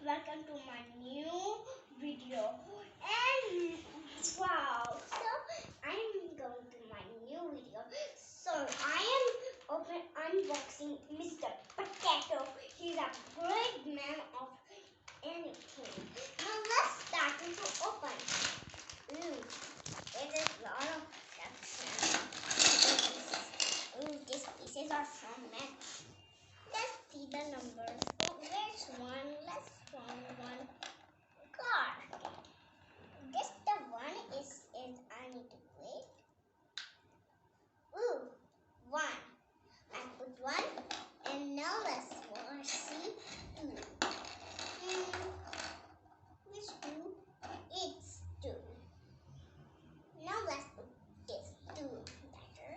welcome to my new video. And wow, so I'm going to my new video. So I am unboxing Mr. Potato. He's a great man of anything. Now let's start to open. Ooh, it is a lot of protection. Ooh, these pieces are from men. Let's see the numbers. Oh, there's one. Let's find one card. This the one is I need to play. Ooh, one. I put one, and now let's see two. Which two? It's two. Now let's put this two better.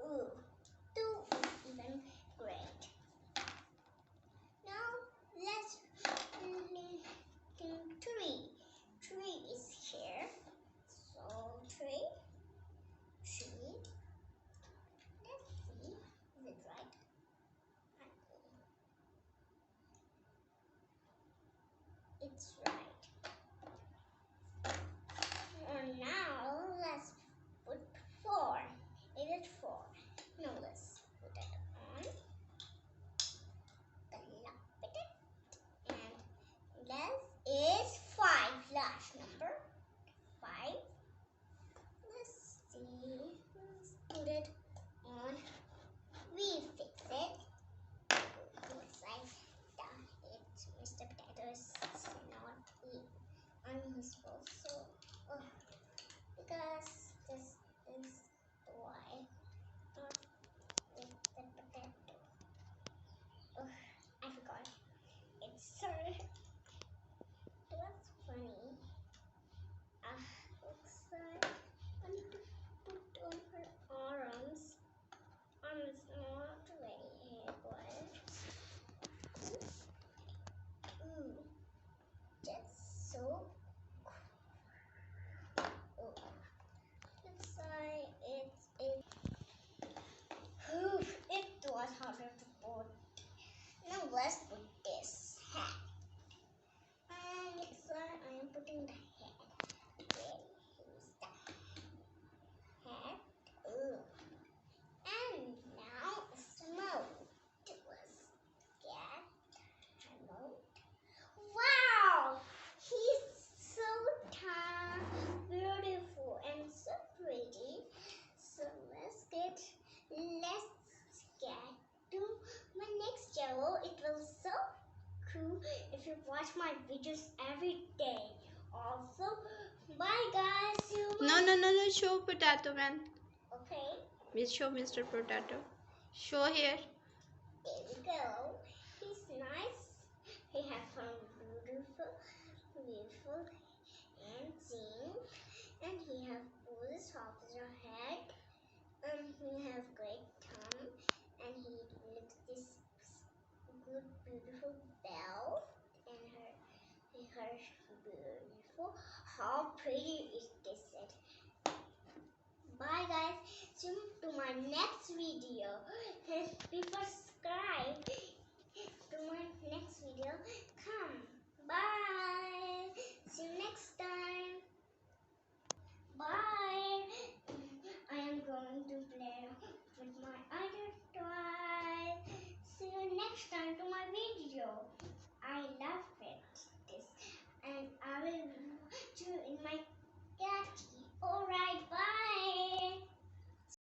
Ooh, two is even great. Now let's think three. Three is here. So three. Let's see. Is it right? It's right. And now let's put four. Is it four? No, let's put it on. And that is five. Last number. Five. Let's see. Let's put it on. We fix it. Looks like it's Mr. Potato is not unuseful. So, because this is why not with the potato. I forgot. It's so. That's funny. Looks like I need to put on her arms. Arms not very good. Ooh, that's so cool. Oh, looks like it was harder to put. Now let's put this hat. And looks like I am putting the hat. Okay, here's the hat. Ooh. And now smoke. Let's get remote. Wow! He's so beautiful and so pretty. So let's get to my next video. It will so cool if you watch my videos every day. Also, bye guys. See you. No. Show Potato man. Okay. We show Mr. Potato. Show here. There we go. He's nice. He has some beautiful and thin. And he has police officer head. He has great thumb. And he lives this good beautiful bell. And her beautiful. How pretty is this set? Bye guys. See you to my next video. Before subscribe to my next video. Come. Bye. See you next time. Bye. I am going to play with my other toys. See you next time to my video. I love